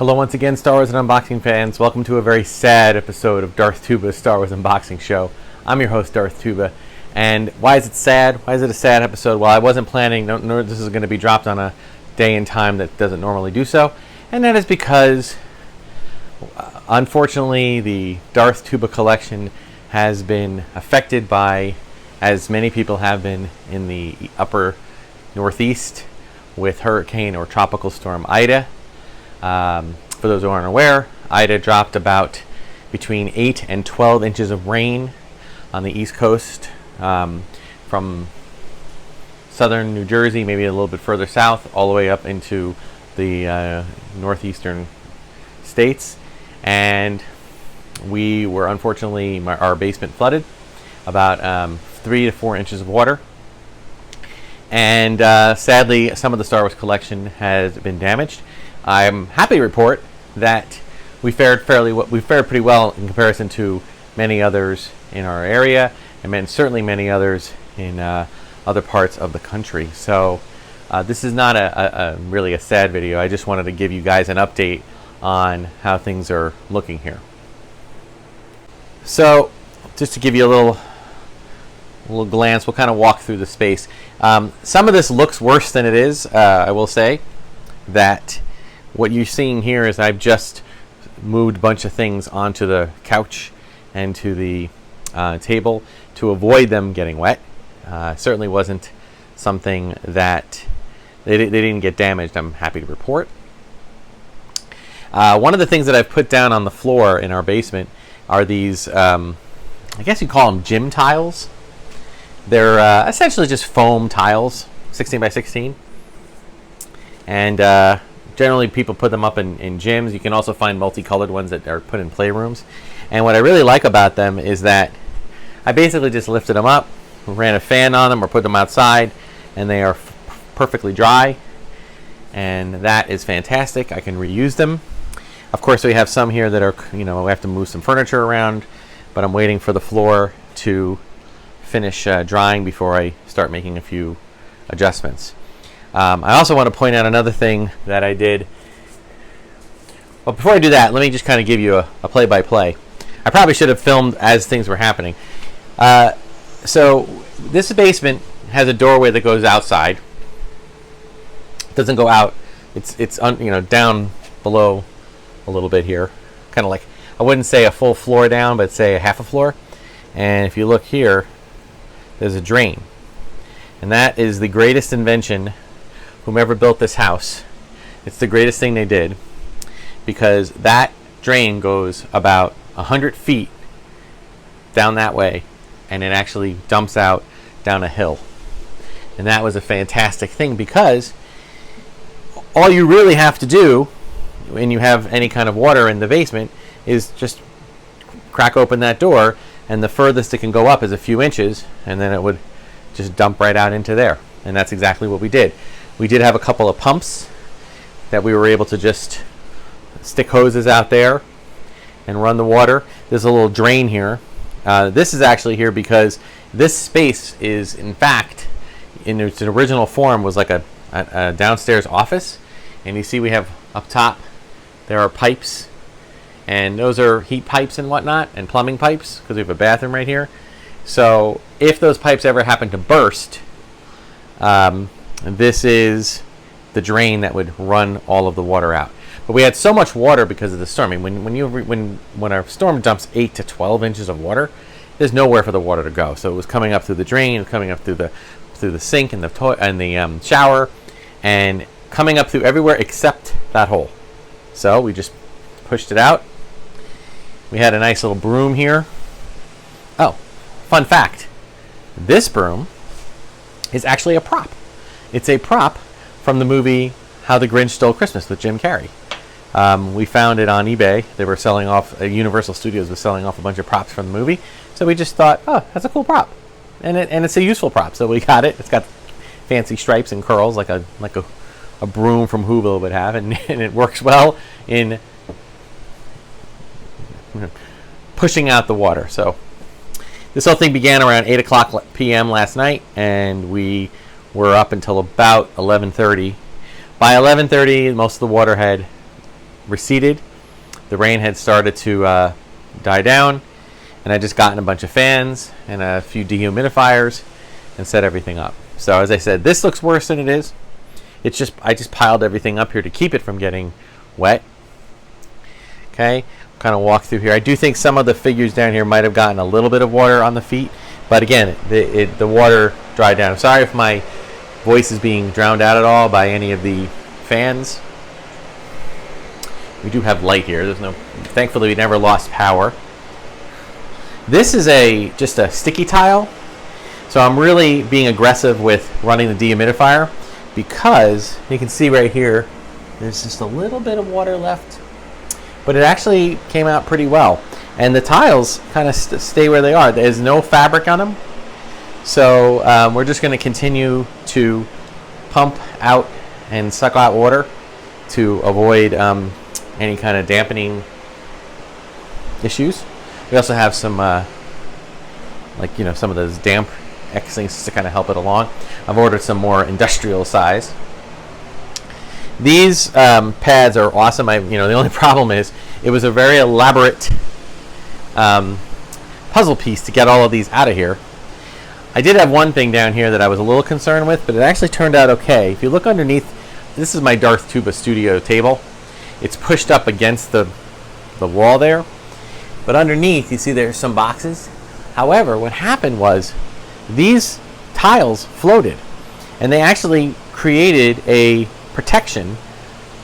Hello once again, Star Wars and Unboxing fans. Welcome to a very sad episode of Darth Tuba's Star Wars Unboxing Show. I'm your host, Darth Tuba. And why is it sad? Why is it a sad episode? Well, I wasn't planning, this is going to be dropped on a day and time that doesn't normally do so. And that is because, unfortunately, the Darth Tuba collection has been affected by, as many people have been in the upper Northeast, with Hurricane or Tropical Storm Ida. For those who aren't aware, Ida dropped about between 8 and 12 inches of rain on the East Coast, from southern New Jersey, maybe a little bit further south, all the way up into the northeastern states. And we were unfortunately, our basement flooded, about 3 to 4 inches of water. And sadly, some of the Star Wars collection has been damaged. I'm happy to report that we fared pretty well in comparison to many others in our area, and certainly many others in other parts of the country. So this is not really a sad video. I just wanted to give you guys an update on how things are looking here. So just to give you a little glance, we'll kind of walk through the space. Some of this looks worse than it is. I will say that what you're seeing here is I've just moved a bunch of things onto the couch and to the table to avoid them getting wet. Certainly wasn't something that they didn't get damaged, I'm happy to report. One of the things that I've put down on the floor in our basement are these, I guess you call them gym tiles. They're essentially just foam tiles, 16 by 16. And generally people put them up in gyms. You can also find multicolored ones that are put in playrooms. And what I really like about them is that I basically just lifted them up, ran a fan on them, or put them outside, and they are perfectly dry. And that is fantastic. I can reuse them. Of course, we have some here that are, we have to move some furniture around, but I'm waiting for the floor to finish drying before I start making a few adjustments. I also want to point out another thing that I did. Well, before I do that, let me just kind of give you a play-by-play. I probably should have filmed as things were happening. So this basement has a doorway that goes outside. It doesn't go out. It's down below a little bit here, kind of like, I wouldn't say a full floor down, but say a half a floor. And if you look here, there's a drain, and that is the greatest invention. Whomever built this house, it's the greatest thing they did, because that drain goes about 100 feet down that way, and it actually dumps out down a hill. And that was a fantastic thing, because all you really have to do when you have any kind of water in the basement is just crack open that door, and the furthest it can go up is a few inches, and then it would just dump right out into there. And that's exactly what we did. We did have a couple of pumps that we were able to just stick hoses out there and run the water. There's a little drain here. This is actually here because this space is, in fact, in its original form, was like a downstairs office. And you see we have up top, there are pipes, and those are heat pipes and whatnot, and plumbing pipes, because we have a bathroom right here. So if those pipes ever happen to burst, this is the drain that would run all of the water out. But we had so much water because of the storm. I mean, when a storm dumps 8 to 12 inches of water, there's nowhere for the water to go. So it was coming up through the drain, coming up through the sink and the shower, and coming up through everywhere except that hole. So we just pushed it out. We had a nice little broom here. Oh, fun fact: this broom is actually a prop. It's a prop from the movie How the Grinch Stole Christmas with Jim Carrey. We found it on eBay. They were selling off, Universal Studios was selling off a bunch of props from the movie. So we just thought, oh, that's a cool prop. And it's a useful prop. So we got it. It's got fancy stripes and curls like a broom from Whoville would have. And it works well in pushing out the water. So this whole thing began around 8 o'clock p.m. last night, and we were up until about 11:30. By 11:30, most of the water had receded. The rain had started to die down, and I just gotten a bunch of fans and a few dehumidifiers and set everything up. So as I said, this looks worse than it is. It's just, I just piled everything up here to keep it from getting wet. Okay, kind of walk through here. I do think some of the figures down here might have gotten a little bit of water on the feet, but again, the water dried down. I'm sorry if my voice is being drowned out at all by any of the fans. We do have light here. There's no, thankfully we never lost power. This is just a sticky tile. So I'm really being aggressive with running the dehumidifier because you can see right here, there's just a little bit of water left, but it actually came out pretty well. And the tiles kind of stay where they are. There's no fabric on them. So we're just going to continue to pump out and suck out water to avoid any kind of dampening issues. We also have some, some of those damp X things to kind of help it along. I've ordered some more industrial size. These pads are awesome. The only problem is it was a very elaborate puzzle piece to get all of these out of here. I did have one thing down here that I was a little concerned with, but it actually turned out okay. If you look underneath, this is my Darth Tuba studio table. It's pushed up against the wall there, but underneath you see there's some boxes. However, what happened was these tiles floated, and they actually created a protection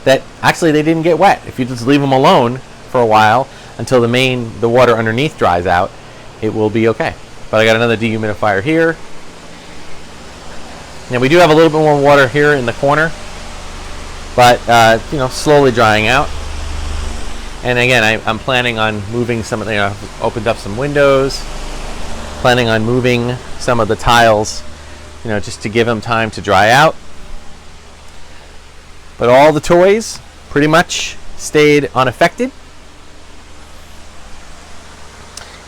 that actually they didn't get wet. If you just leave them alone for a while until the water underneath dries out, it will be okay. But I got another dehumidifier here. Now we do have a little bit more water here in the corner, but slowly drying out. And again, I'm planning on moving some of the, I've opened up some windows, planning on moving some of the tiles, just to give them time to dry out. But all the toys pretty much stayed unaffected.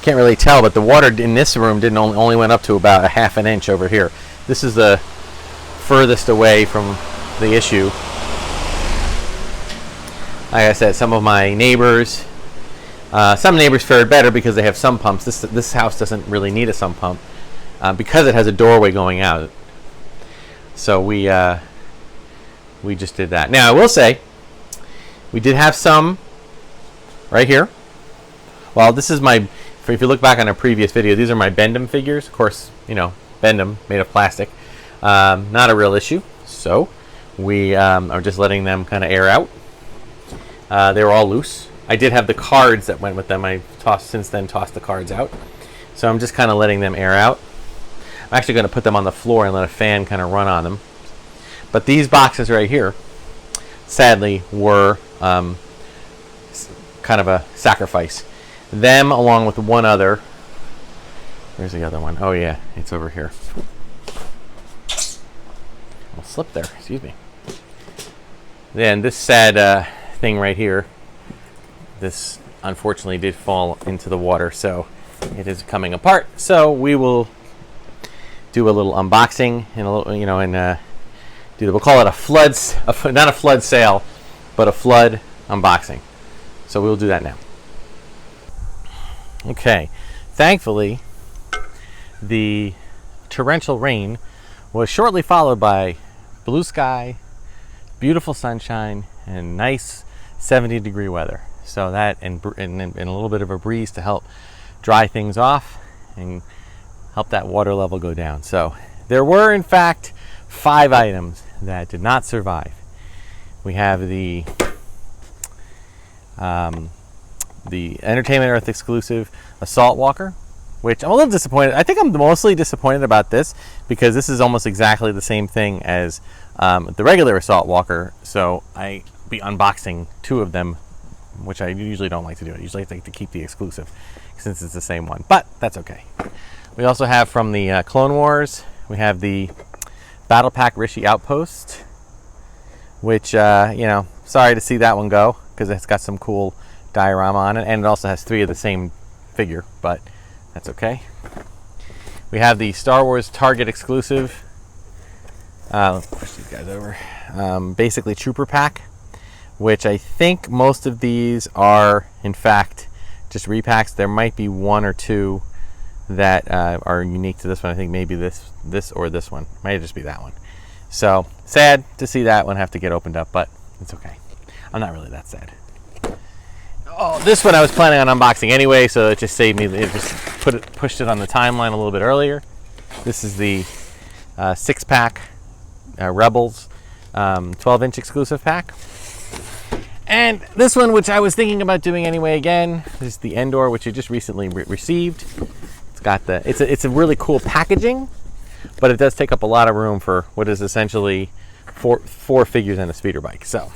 Can't really tell, but the water in this room only went up to about a ½ an inch over here. This is the furthest away from the issue. Like I said, some of my neighbors, some neighbors fared better because they have sump pumps. This house doesn't really need a sump pump because it has a doorway going out. So we just did that. Now I will say, we did have some right here. Well, this is my, if you look back on a previous video, these are my Bendham figures. Of course, Bendham, made of plastic. Not a real issue. So we are just letting them kind of air out. They were all loose. I did have the cards that went with them. I since then tossed the cards out. So I'm just kind of letting them air out. I'm actually going to put them on the floor and let a fan kind of run on them. But these boxes right here, sadly, were kind of a sacrifice. Them along with one other. Where's the other one? Oh yeah, it's over here. I'll slip there, excuse me. Then this sad thing right here, this unfortunately did fall into the water, so it is coming apart. So we will do a little unboxing and a little, we'll call it a flood, not a flood sale, but a flood unboxing. So we'll do that now. Okay, thankfully, the torrential rain was shortly followed by blue sky, beautiful sunshine, and nice 70-degree weather. So that and a little bit of a breeze to help dry things off and help that water level go down. So there were, in fact, 5 items that did not survive. We have the Entertainment Earth exclusive Assault Walker, which I'm a little disappointed. I think I'm mostly disappointed about this because this is almost exactly the same thing as the regular Assault Walker. So I be unboxing 2 of them, which I usually don't like to do. I usually like to keep the exclusive since it's the same one, but that's okay. We also have from the Clone Wars, we have the Battle Pack Rishi Outpost, which, sorry to see that one go because it's got some cool diorama on it, and it also has 3 of the same figure, but that's okay. We have the Star Wars Target exclusive, push these guys over, basically Trooper Pack, which I think most of these are, in fact, just repacks. There might be one or two that are unique to this one. I think maybe this or this one. Might just be that one. So sad to see that one have to get opened up, but it's okay. I'm not really that sad. Oh, this one I was planning on unboxing anyway, so it just saved me. It just pushed it on the timeline a little bit earlier. This is the 6-pack Rebels 12-inch exclusive pack. And this one, which I was thinking about doing anyway again, is the Endor, which I just recently received. It's got it's a really cool packaging, but it does take up a lot of room for what is essentially four figures and a speeder bike. So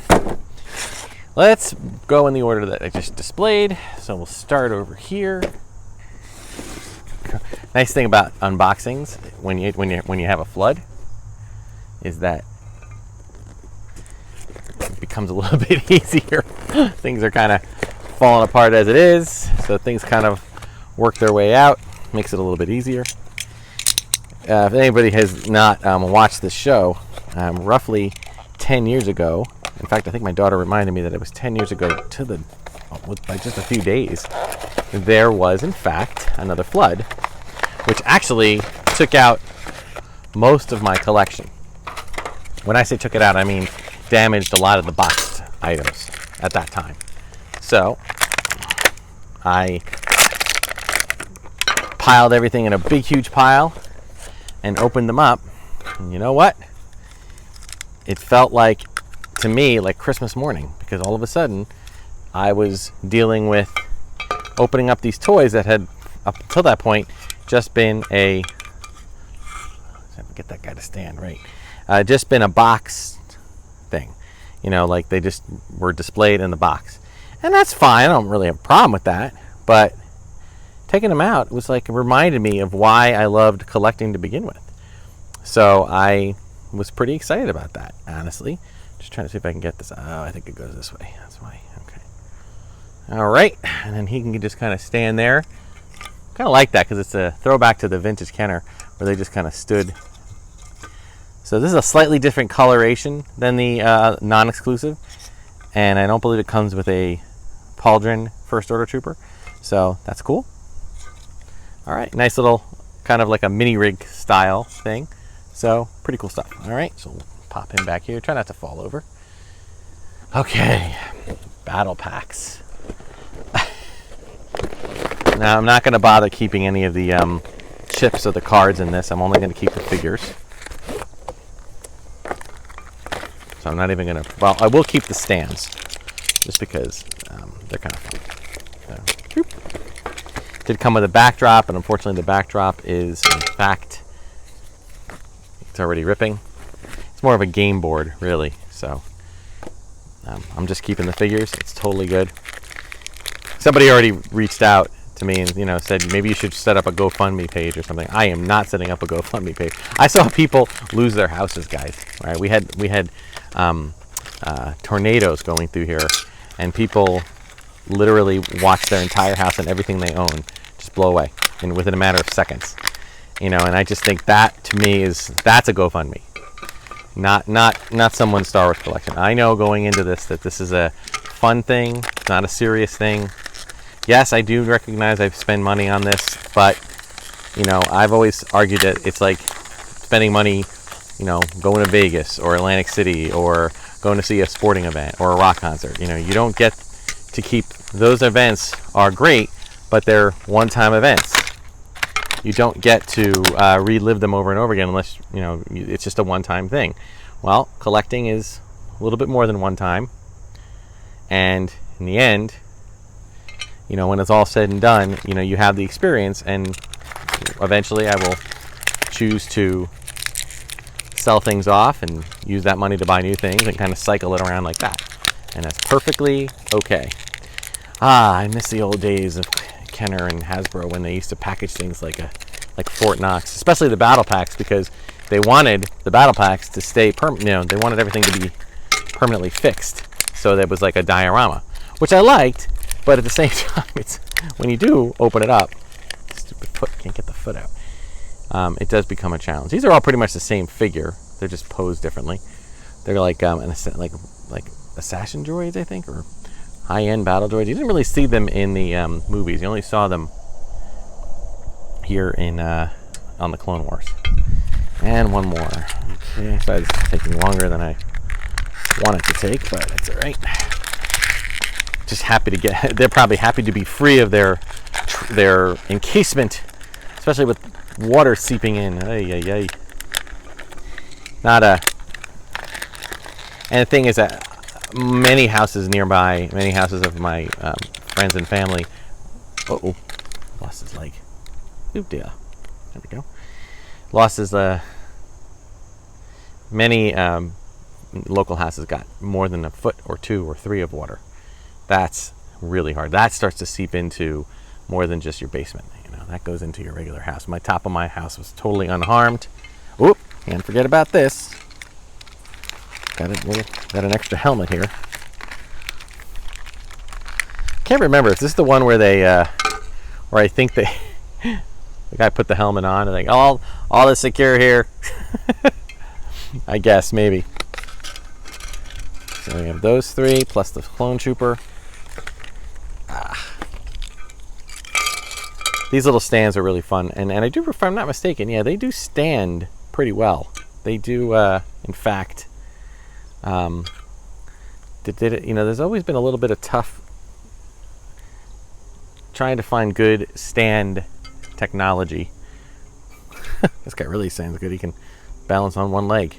let's go in the order that I just displayed. So we'll start over here. Nice thing about unboxings when you have a flood is that it becomes a little bit easier. Things are kind of falling apart as it is, so things kind of work their way out. Makes it a little bit easier. If anybody has not watched this show, roughly 10 years ago, in fact, I think my daughter reminded me that it was 10 years ago by just a few days, there was, in fact, another flood, which actually took out most of my collection. When I say took it out, I mean damaged a lot of the boxed items at that time. So I piled everything in a big, huge pile and opened them up. And you know what? It felt like, to me, like Christmas morning, because all of a sudden I was dealing with opening up these toys that had, up until that point, just been get that guy to stand right. Just been a box thing, like they just were displayed in the box, and that's fine. I don't really have a problem with that. But taking them out was like, it reminded me of why I loved collecting to begin with. So I was pretty excited about that, honestly. Just trying to see if I can get this. Oh, I think it goes this way. That's why. Okay. All right, and then he can just kind of stand there. Kind of like that because it's a throwback to the vintage Kenner where they just kind of stood. So this is a slightly different coloration than the non-exclusive, and I don't believe it comes with a Pauldron First Order Trooper, so that's cool. All right, nice little kind of like a mini rig style thing, so pretty cool stuff. All right, so we'll pop him back here. Try not to fall over. Okay, battle packs. Now I'm not going to bother keeping any of the chips or the cards in this. I'm only going to keep the figures. So I'm not even going to, well, I will keep the stands just because they're kind of fun. So, did come with a backdrop, and unfortunately the backdrop is, in fact, it's already ripping. It's more of a game board, really. So I'm just keeping the figures. It's totally good. Somebody already reached out to me and said maybe you should set up a GoFundMe page or something. I am not setting up a GoFundMe page. I saw people lose their houses, guys. Right? We had tornadoes going through here, and people literally watched their entire house and everything they own just blow away within a matter of seconds. And I just think that, to me, that's a GoFundMe, not someone's Star Wars collection. I know going into this that this is a fun thing, not a serious thing. Yes, I do recognize I've spent money on this, but I've always argued that it's like spending money, going to Vegas or Atlantic City or going to see a sporting event or a rock concert. You don't get to keep those events. Are great, but they're one-time events. You don't get to relive them over and over again unless it's just a one-time thing. Well, collecting is a little bit more than one time, and in the end, when it's all said and done, you have the experience, and eventually I will choose to sell things off and use that money to buy new things and kind of cycle it around like that. And that's perfectly okay. I miss the old days of Kenner and Hasbro when they used to package things like Fort Knox, especially the battle packs, because they wanted the battle packs to stay permanent. They wanted everything to be permanently fixed, so that was like a diorama, which I liked. But at the same time, it's when you do open it up, stupid foot, can't get the foot out. It does become a challenge. These are all pretty much the same figure. They're just posed differently. They're like assassin droids, I think, or high-end battle droids. You didn't really see them in the movies. You only saw them here in on the Clone Wars. And one more. Okay, so it's taking longer than I wanted to take, but it's all right. Just happy to get. They're probably happy to be free of their encasement, especially with water seeping in. Ay, ay, ay. Not a. And the thing is that many houses nearby, many houses of my friends and family. Oh, lost his leg. Oop, dear. There we go. Lost his. Many local houses got more than a foot or 2 or 3 of water. That's really hard. That starts to seep into more than just your basement. You know, that goes into your regular house. My top of my house was totally unharmed. Oop! Can't forget about this. Got an extra helmet here. Can't remember. Is this the one where they, where I think they, the guy put the helmet on and like all is secure here. I guess maybe. So we have those 3 plus the clone trooper. These little stands are really fun, and I do, if I'm not mistaken, yeah, they do stand pretty well. They do, in fact. You know, there's always been a little bit of tough trying to find good stand technology. This guy really sounds good. He can balance on one leg.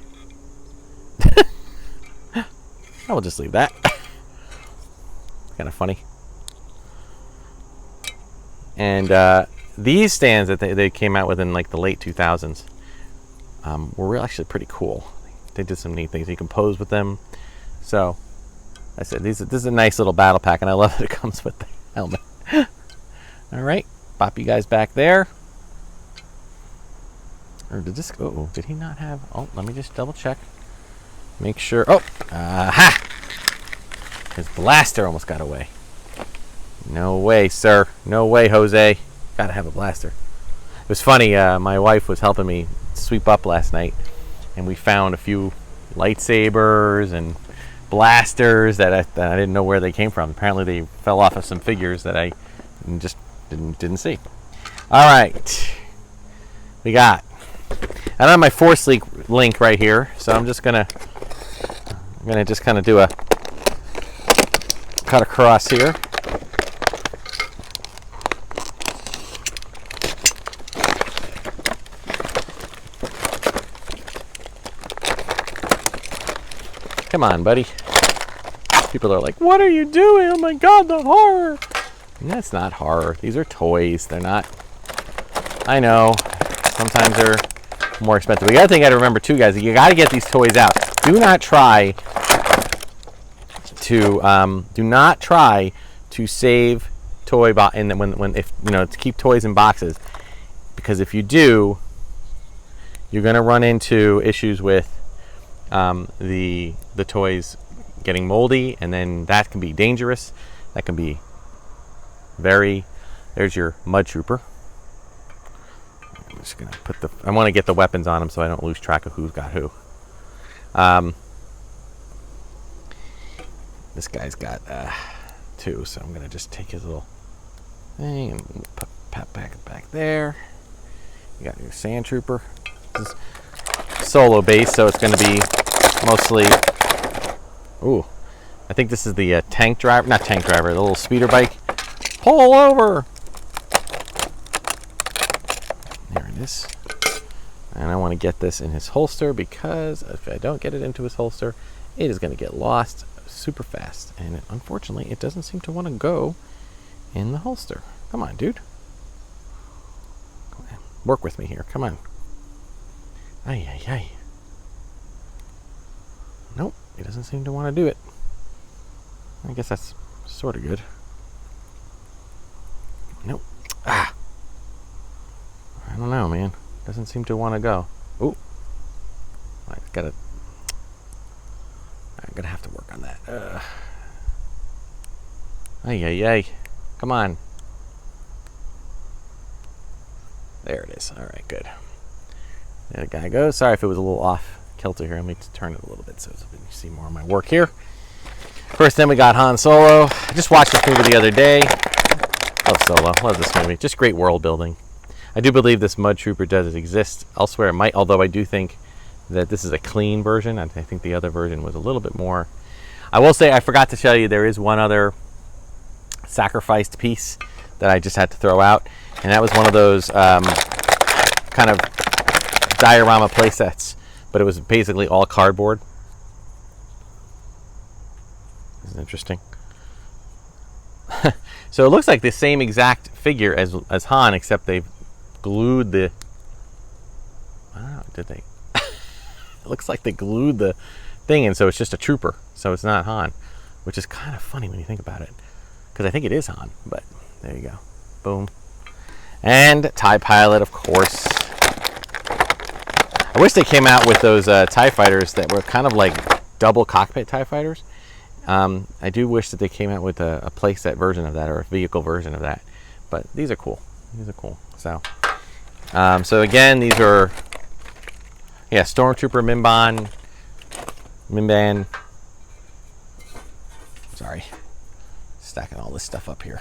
I will just leave that. Kind of funny. And these stands that they came out with in like the late 2000s were actually pretty cool. They did some neat things. You can pose with them. So, I said, this is a nice little battle pack, and I love that it comes with the helmet. All right, pop you guys back there. Or did this? Oh, did he not have? Oh, let me just double check. Make sure. Oh, aha! His blaster almost got away. No way, sir. No way, Jose. Gotta have a blaster. It was funny. My wife was helping me sweep up last night, and we found a few lightsabers and blasters that I didn't know where they came from. Apparently, they fell off of some figures that I just didn't see. All right, we got. I don't have my Force link right here, so I'm gonna just kind of do a cut across here. Come on, buddy. People are like, what are you doing? Oh my God, the horror. And that's not horror. These are toys. They're not. I know. Sometimes they're more expensive. The other thing I got to remember too, guys, you got to get these toys out. Do not try to save toy if you know, to keep toys in boxes, because if you do, you're going to run into issues with the toys getting moldy, and then that can be dangerous. That can be there's your mud trooper. I'm just gonna I want to get the weapons on him so I don't lose track of who's got who. This guy's got 2, so I'm gonna just take his little thing and put back there. You got your sand trooper. This is solo base, so it's gonna be mostly. Ooh, I think this is the tank driver, not tank driver, the little speeder bike. Pull over. There it is. And I want to get this in his holster, because if I don't get it into his holster, it is going to get lost super fast. And unfortunately, it doesn't seem to want to go in the holster. Come on, dude. Come on. Work with me here. Come on. Ay, ay, ay. Nope, he doesn't seem to want to do it. I guess that's sort of good. Nope. Ah. I don't know, man. Doesn't seem to want to go. Ooh. I'm gonna have to work on that. Ay, ay, ay. Come on. There it is. All right, good. There the guy goes. Sorry if it was a little off kilter here. Let me turn it a little bit so you see more of my work here. First, then we got Han Solo. I just watched this movie the other day. Love Solo. Love this movie. Just great world building. I do believe this Mud Trooper does exist elsewhere. It might, although I do think that this is a clean version. I think the other version was a little bit more. I will say I forgot to tell you there is one other sacrificed piece that I just had to throw out, and that was one of those kind of diorama play sets, but it was basically all cardboard. This is interesting. So it looks like the same exact figure as Han, except they've glued the... I don't know, did they? It looks like they glued the thing in, so it's just a trooper. So it's not Han, which is kind of funny when you think about it, because I think it is Han, but there you go. Boom. And TIE Pilot, of course. I wish they came out with those TIE fighters that were kind of like double cockpit TIE fighters. I do wish that they came out with a playset version of that, or a vehicle version of that. But these are cool. These are cool. So again, these are, yeah, Stormtrooper Mimban. Sorry, stacking all this stuff up here.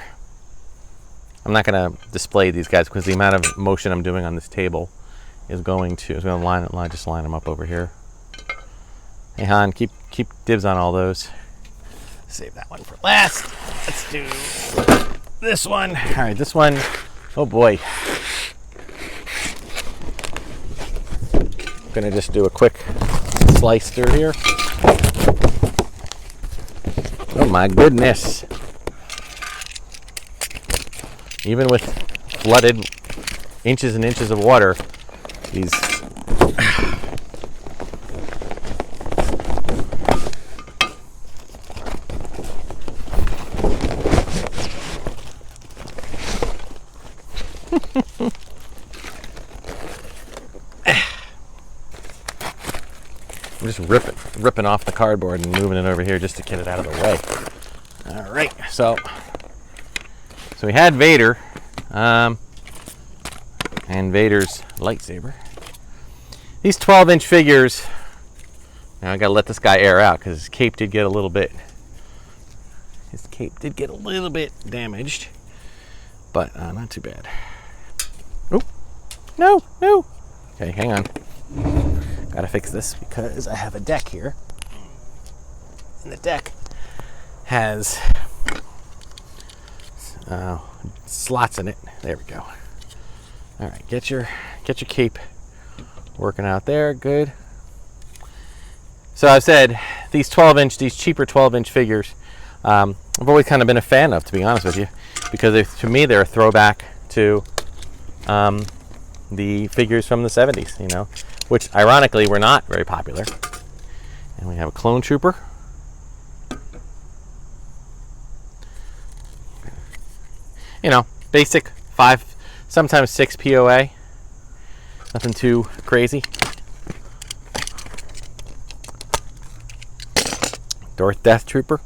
I'm not going to display these guys because the amount of motion I'm doing on this table is going to just line them up over here. Hey Han, keep dibs on all those. Save that one for last. Let's do this one. All right, this one. Oh boy. I'm gonna just do a quick slice through here. Oh my goodness. Even with flooded inches and inches of water, these I'm just ripping off the cardboard and moving it over here just to get it out of the way. All right, so we had Vader, and Vader's lightsaber. These 12-inch figures. Now I gotta let this guy air out because his cape did get a little bit. Damaged, but not too bad. Oh, no. Okay, hang on. Gotta fix this because I have a deck here, and the deck has slots in it. There we go. All right, get your cape working out there. Good. So I've said these cheaper 12-inch figures, I've always kind of been a fan of, to be honest with you, because to me they're a throwback to the figures from the 70s, you know, which ironically were not very popular. And we have a clone trooper. You know, basic 5, sometimes 6 POA. Nothing too crazy. Death Trooper.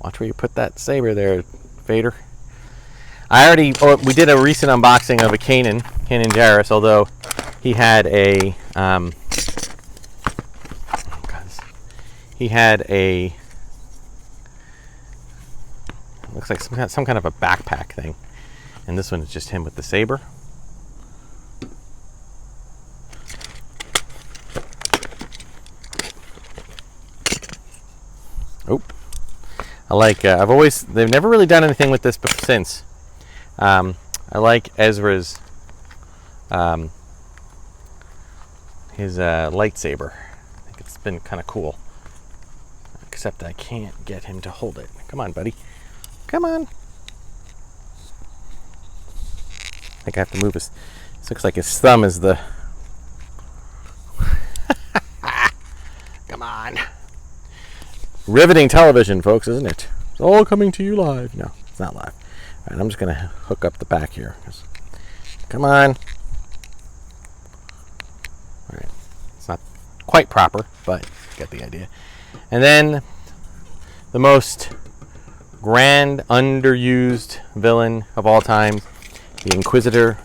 Watch where you put that saber there, Vader. We did a recent unboxing of a Kanan Jarrus, although he had a looks like some kind of a backpack thing, and this one is just him with the saber. Oh, I like. They've never really done anything with this since. I like Ezra's his lightsaber. I think it's been kind of cool. Except I can't get him to hold it. Come on, buddy. Come on. I think I have to move his... This looks like his thumb is the... Come on. Riveting television, folks, isn't it? It's all coming to you live. No, it's not live. All right, I'm just going to hook up the back here. Come on. All right. It's not quite proper, but you get the idea. And then the most grand, underused villain of all time, the Inquisitor.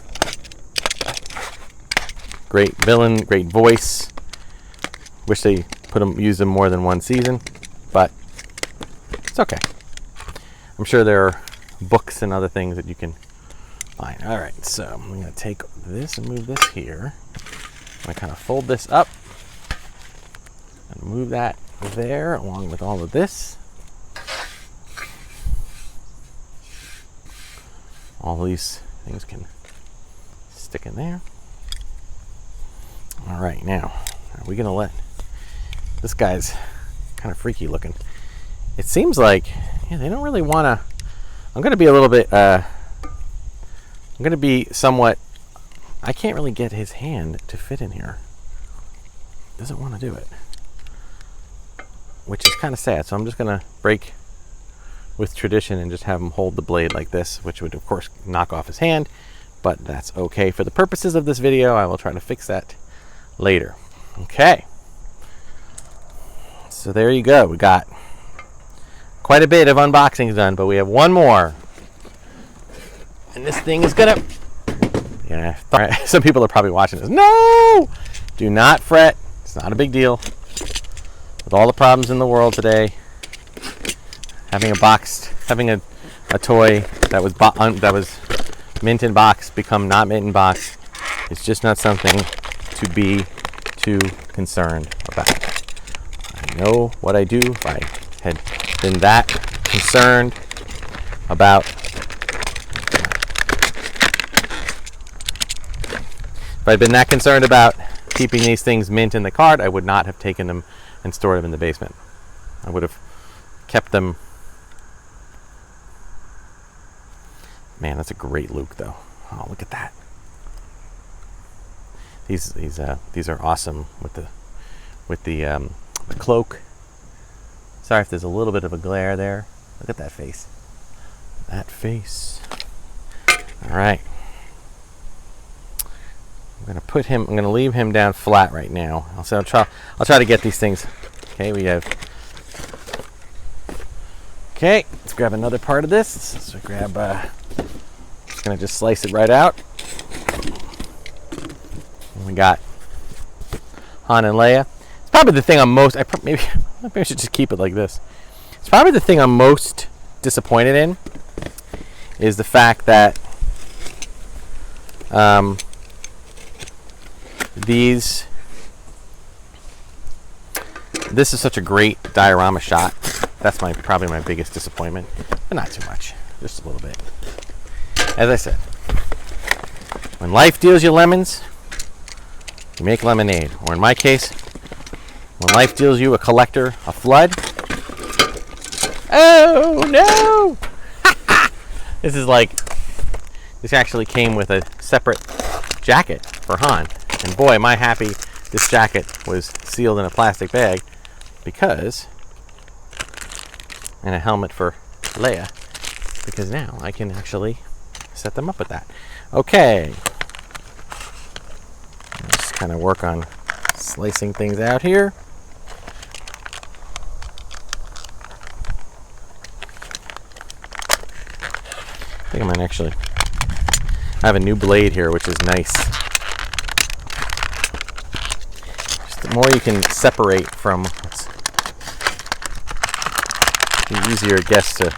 Great villain, great voice. Wish they used him more than one season, but It's okay. I'm sure there are books and other things that you can find. All right, so I'm going to take this and move this here. I'm going to kind of fold this up and move that there along with all of this. All these things can stick in there. All right, now, are we going to let... This guy's kind of freaky looking. It seems like, yeah, they don't really want to... I'm going to be a little bit... I'm going to be somewhat... I can't really get his hand to fit in here. Doesn't want to do it. Which is kind of sad, so I'm just going to break with tradition and just have him hold the blade like this, which would, of course, knock off his hand. But that's okay for the purposes of this video. I will try to fix that later. Okay. So there you go. We got quite a bit of unboxings done, but we have one more. And this thing is gonna... Yeah, some people are probably watching this. No! Do not fret. It's not a big deal. With all the problems in the world today, having a toy that was mint in box become not mint in box is just not something to be too concerned about. I know what I do. If I had been that concerned about... If I'd been that concerned about keeping these things mint in the cart, I would not have taken them and stored them in the basement. I would have kept them... Man, that's a great Luke, though. Oh, look at that. These are awesome with the cloak. Sorry if there's a little bit of a glare there. Look at that face. That face. All right. I'm gonna leave him down flat right now. I'll try to get these things. Okay, we have. Okay, let's grab another part of this. So grab. Just gonna just slice it right out. And we got Han and Leia. It's probably the thing I'm most. Maybe I should just keep it like this. It's probably the thing I'm most disappointed in. Is the fact that this is such a great diorama shot. That's probably my biggest disappointment, but not too much, just a little bit. As I said, when life deals you lemons, you make lemonade. Or in my case, when life deals you a collector, a flood. Oh no! This actually came with a separate jacket for Han. And boy, am I happy this jacket was sealed in a plastic bag, because... And a helmet for Leia, because now I can actually set them up with that. Okay. Just kind of work on slicing things out here. I think I might actually... I have a new blade here, which is nice. Just the more you can separate from... the easier it gets to...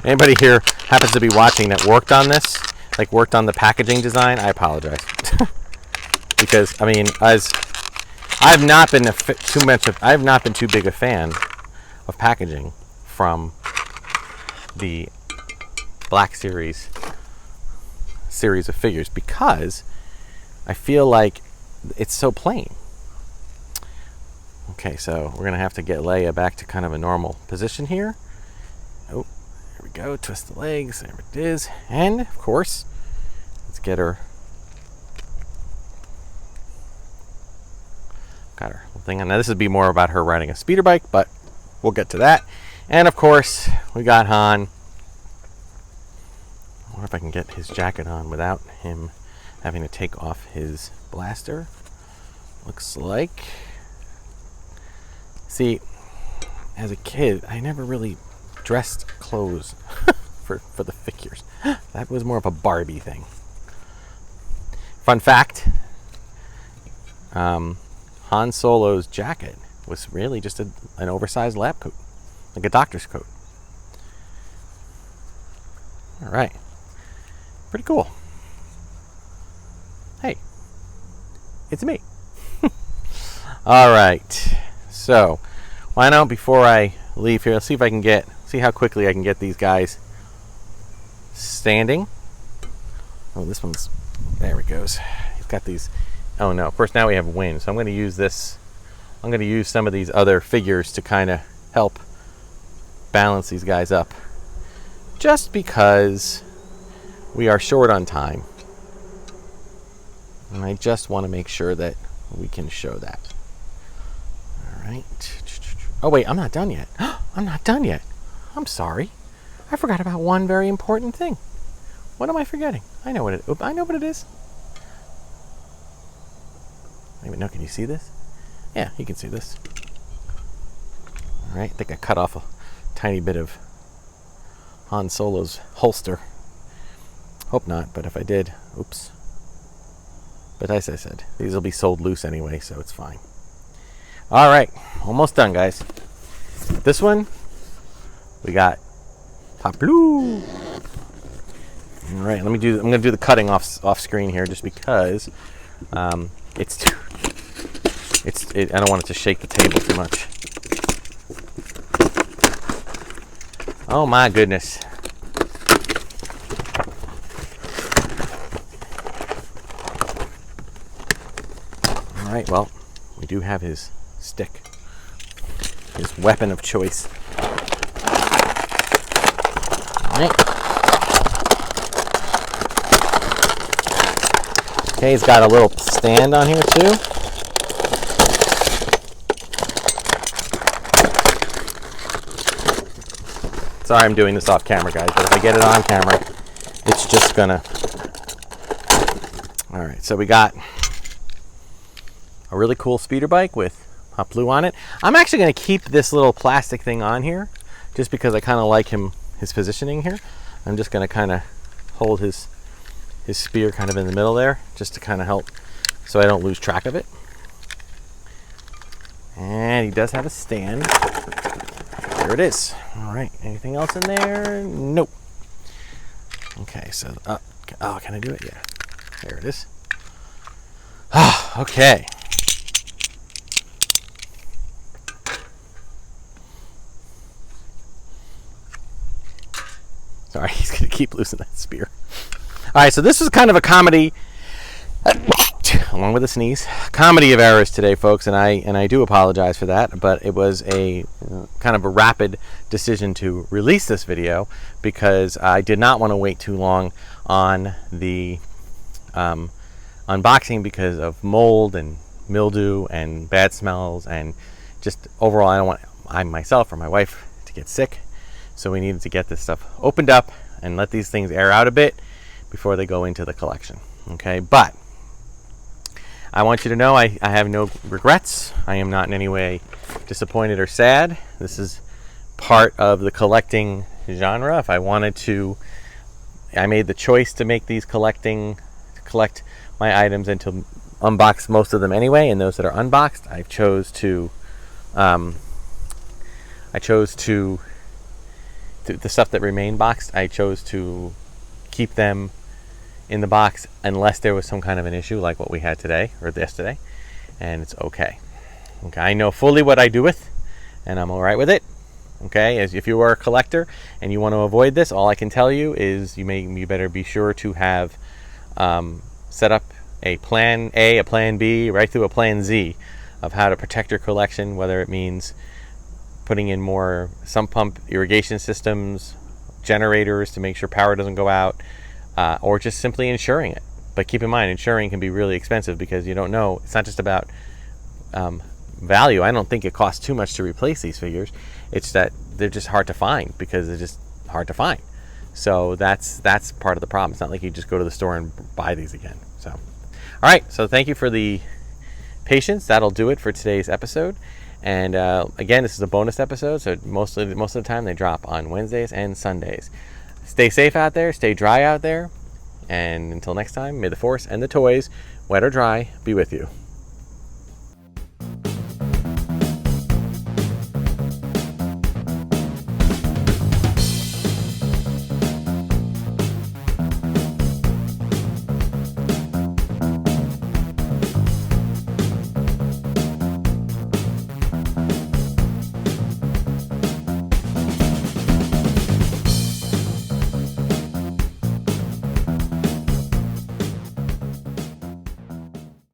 Anybody here happens to be watching that worked on this, like worked on the packaging design, I apologize. Because, I mean, I've not been too big a fan of packaging from the Black Series of figures, because I feel like it's so plain. Okay, so we're gonna have to get Leia back to kind of a normal position here. Oh, there we go. Twist the legs. There it is. And of course, let's get her. Got her thing on. Now this would be more about her riding a speeder bike, but we'll get to that. And of course, we got Han. I wonder if I can get his jacket on without him having to take off his blaster. Looks like. See, as a kid, I never really dressed clothes for the figures. That was more of a Barbie thing. Fun fact, Han Solo's jacket was really just an oversized lab coat, like a doctor's coat. All right. Pretty cool. Hey, it's me. All right. So, why not, before I leave here, let's see if I can see how quickly I can get these guys standing. Oh, this one's, there it goes. He's got these, oh no, of course now we have wind, so I'm going to use this. I'm going to use some of these other figures to kind of help balance these guys up. Just because we are short on time. And I just want to make sure that we can show that. All right. Oh, wait, I'm not done yet. I'm not done yet. I'm sorry. I forgot about one very important thing. What am I forgetting? I know what it is. Wait, no, can you see this? Yeah, you can see this. All right, I think I cut off a tiny bit of Han Solo's holster. Hope not, but if I did, oops. But as I said, these will be sold loose anyway, so it's fine. All right, almost done, guys. This one, we got Pop Blue. All right, I'm gonna do the cutting off screen here, just because I don't want it to shake the table too much. Oh my goodness. All right, well, we do have his stick, his weapon of choice. All right. Okay, he's got a little stand on here too. Sorry I'm doing this off camera, guys, but if I get it on camera, it's just gonna... All right, so we got a really cool speeder bike with Hot Blue on it. I'm actually gonna keep this little plastic thing on here, just because I kind of like his positioning here. I'm just gonna kind of hold his spear kind of in the middle there, just to kind of help so I don't lose track of it. And he does have a stand. There it is. All right, anything else in there? Nope. Okay, so, oh, can I do it? Yeah, there it is. Okay. Sorry, he's gonna keep losing that spear. All right, so this was kind of a comedy, along with a sneeze, comedy of errors today, folks, and I do apologize for that, but it was a kind of a rapid decision to release this video because I did not want to wait too long on the unboxing because of mold and mildew and bad smells, and just overall I don't want myself or my wife to get sick, so we needed to get this stuff opened up and let these things air out a bit before they go into the collection. Okay, but I want you to know I have no regrets. I am not in any way disappointed or sad. This is part of the collecting genre. If I wanted to, I made the choice to make these collect my items and to unbox most of them anyway, and those that are unboxed, the stuff that remained boxed, I chose to keep them in the box unless there was some kind of an issue like what we had today or yesterday, and it's okay. Okay, I know fully what I do with, and I'm all right with it. Okay, as if you are a collector and you want to avoid this, all I can tell you is you better be sure to have set up a plan A, a plan B, right through a plan Z of how to protect your collection, whether it means putting in more sump pump irrigation systems, generators to make sure power doesn't go out, or just simply insuring it. But keep in mind, insuring can be really expensive because you don't know. It's not just about value. I don't think it costs too much to replace these figures. It's that they're just hard to find because they're just hard to find. So that's part of the problem. It's not like you just go to the store and buy these again. So, all right. So thank you for the patience. That'll do it for today's episode. And again, this is a bonus episode, so most of the time they drop on Wednesdays and Sundays. Stay safe out there, stay dry out there, and until next time, may the force and the toys, wet or dry, be with you.